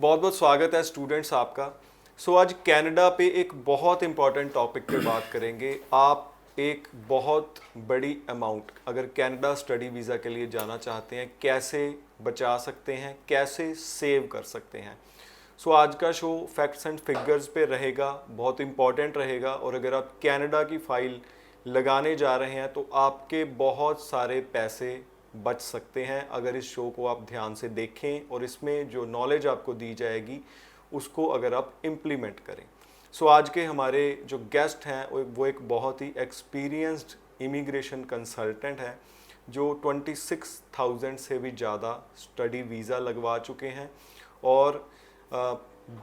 बहुत बहुत स्वागत है स्टूडेंट्स आपका। आज कनाडा पे एक बहुत इम्पॉर्टेंट टॉपिक पे बात करेंगे। आप एक बहुत बड़ी अमाउंट अगर कनाडा स्टडी वीज़ा के लिए जाना चाहते हैं, कैसे बचा सकते हैं, कैसे सेव कर सकते हैं। आज का शो फैक्ट्स एंड फिगर्स पे रहेगा, बहुत इम्पॉर्टेंट रहेगा। और अगर आप कनाडा की फ़ाइल लगाने जा रहे हैं तो आपके बहुत सारे पैसे बच सकते हैं अगर इस शो को आप ध्यान से देखें और इसमें जो नॉलेज आपको दी जाएगी उसको अगर आप इम्प्लीमेंट करें। आज के हमारे जो गेस्ट हैं वो एक बहुत ही एक्सपीरियंस्ड इमिग्रेशन कंसल्टेंट हैं जो 26,000 से भी ज़्यादा स्टडी वीज़ा लगवा चुके हैं और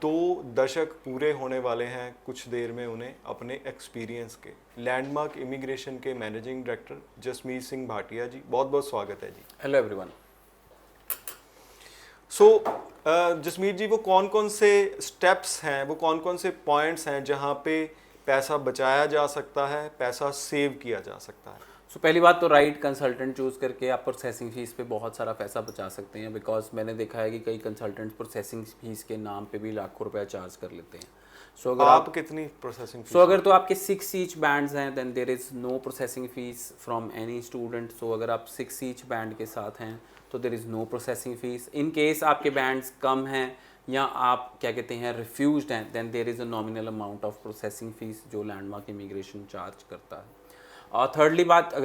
2 दशक पूरे होने वाले हैं कुछ देर में उन्हें अपने एक्सपीरियंस के। लैंडमार्क इमिग्रेशन के मैनेजिंग डायरेक्टर जसमीत सिंह भाटिया जी, बहुत बहुत स्वागत है जी। Hello everyone. जसमीत जी, वो कौन कौन से स्टेप्स हैं, वो कौन कौन से पॉइंट्स हैं जहाँ पे पैसा बचाया जा सकता है, पैसा सेव किया जा सकता है? पहली बात तो राइट कंसल्टेंट चूज़ करके आप प्रोसेसिंग फ़ीस पे बहुत सारा पैसा बचा सकते हैं, बिकॉज मैंने देखा है कि कई कंसल्टेंट्स प्रोसेसिंग फ़ीस के नाम पे भी लाखों रुपया चार्ज कर लेते हैं। अगर आप कितनी प्रोसेसिंग फीस? अगर तो आपके 6 ईच बैंड्स हैं then there is no processing fees from any student. अगर आप 6 ईच बैंड के साथ हैं तो there is no processing fees. In case आपके बैंड्स कम हैं या आप क्या कहते हैं रिफ्यूज्ड हैं, then there is a nominal amount of processing fees जो लैंडमार्क इमिग्रेशन चार्ज करता है। और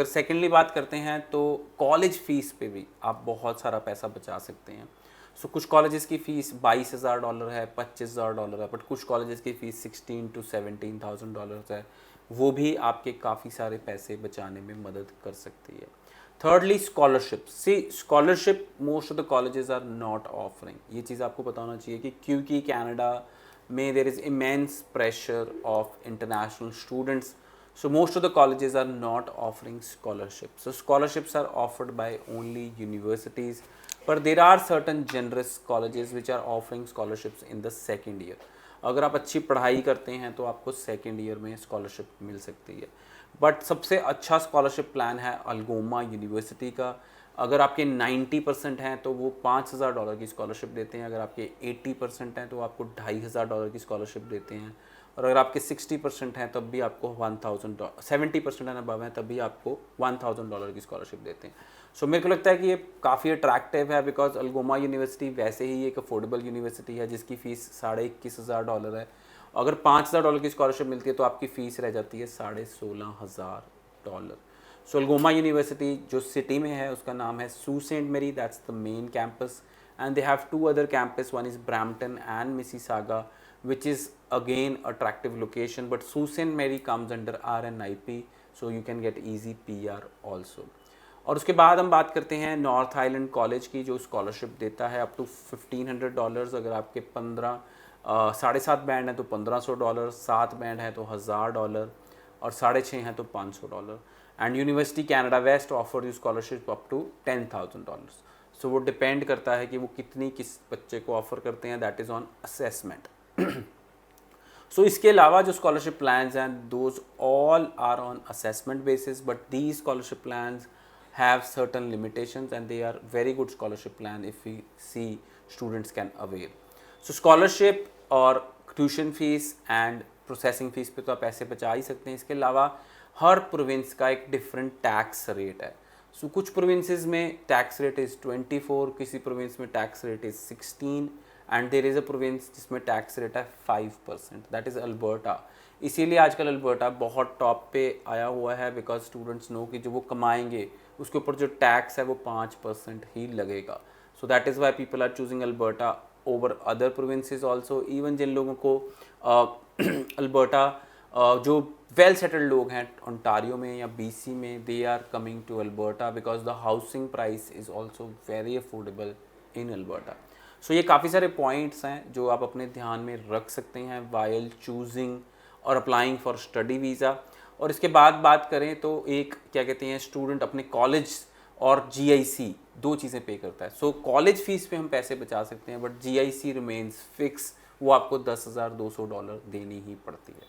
सेकेंडली बात करते हैं तो कॉलेज फ़ीस पे भी आप बहुत सारा पैसा बचा सकते हैं। कुछ कॉलेजेस की फ़ीस $22,000 है, $25,000 है, बट कुछ कॉलेजेस की फ़ीस $16,000 to $17,000 है। वो भी आपके काफ़ी सारे पैसे बचाने में मदद कर सकती है। Thirdly scholarship most of the colleges are not offering. ये चीज़ आपको पता होना चाहिए कि क्योंकि कनाडा में there is immense pressure of international students, so most of the colleges are not offering scholarships. So scholarships are offered by only universities, but there are certain generous colleges which are offering scholarships in the second year. अगर आप अच्छी पढ़ाई करते हैं तो आपको second year में scholarship मिल सकती है। बट सबसे अच्छा स्कॉलरशिप प्लान है अल्गोमा यूनिवर्सिटी का। अगर आपके 90% हैं तो वो $5,000 की स्कॉलरशिप देते हैं। अगर आपके 80% हैं तो आपको $2,500 की स्कॉलरशिप देते हैं। और अगर आपके 60% हैं तब भी आपको $1,000, 70% एंड अबव हैं तब भी आपको $1,000 की स्कॉलरशिप देते हैं। मेरे को लगता है कि ये काफ़ी अट्रैक्टिव है, बिकॉज अल्गोमा यूनिवर्सिटी वैसे ही एक अफोर्डेबल यूनिवर्सिटी है जिसकी फ़ीस $21,500 है। अगर $5,000 की स्कॉलरशिप मिलती है तो आपकी फ़ीस रह जाती है $16,500। अल्गोमा यूनिवर्सिटी जो सिटी में है उसका नाम है सू सेंट मेरी, that's the main campus, and they have 2 other campus, one is Brampton and Mississauga, which is again attractive location, but Sault Ste. Marie comes under RNIP, so you can get easy PR also. और उसके बाद हम बात करते हैं north island college की जो scholarship देता है अप टू $1,500। अगर आपके 7.5 बैंड है तो $1,500, 7 बैंड है तो $1,000 और 6.5 हैं तो $500। And university Canada west offer you scholarship up to $10,000। वो डिपेंड करता है कि वो किस बच्चे को ऑफर करते हैं, दैट इज़ ऑन असेसमेंट। इसके अलावा जो स्कॉलरशिप प्लान्स हैं those all are on assessment basis, but these scholarship plans have certain limitations and they are very good scholarship plan if we see students can avail. Scholarship और tuition fees and processing fees पे तो आप पैसे बचा ही सकते हैं। इसके अलावा हर प्रोविंस का एक डिफरेंट टैक्स रेट है। कुछ प्रोविंसेस में टैक्स रेट इज़ 24, किसी प्रोविंस में tax rate is 16 and there is a province जिसमें टैक्स रेट है 5%, दैट इज़ अल्बर्टा। इसीलिए आजकल अल्बर्टा बहुत टॉप पे आया हुआ है, बिकॉज स्टूडेंट्स नो कि जो वो कमाएंगे उसके ऊपर जो टैक्स है वो 5% ही लगेगा। That is why people are choosing Alberta over other provinces also. Even जिन लोगों को अल्बर्टा जो वेल सेटल्ड लोग हैं ओंटारियो में या BC में, they are coming to Alberta because the housing price is also very affordable in Alberta. ये काफ़ी सारे पॉइंट्स हैं जो आप अपने ध्यान में रख सकते हैं वाइल चूजिंग और अप्लाइंग फॉर स्टडी वीज़ा। और इसके बाद बात करें तो एक क्या कहते हैं स्टूडेंट अपने कॉलेज और GIC 2 चीज़ें पे करता है। कॉलेज फीस पे हम पैसे बचा सकते हैं, बट GIC रिमेन्स फिक्स, वो आपको $10,200 देनी ही पड़ती है।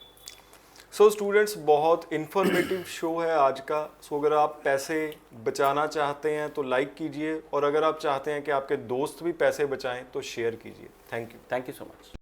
सो स्टूडेंट्स, बहुत इन्फॉर्मेटिव शो है आज का। सो अगर आप पैसे बचाना चाहते हैं तो लाइक कीजिए, और अगर आप चाहते हैं कि आपके दोस्त भी पैसे बचाएं तो शेयर कीजिए। Thank you. Thank you so much.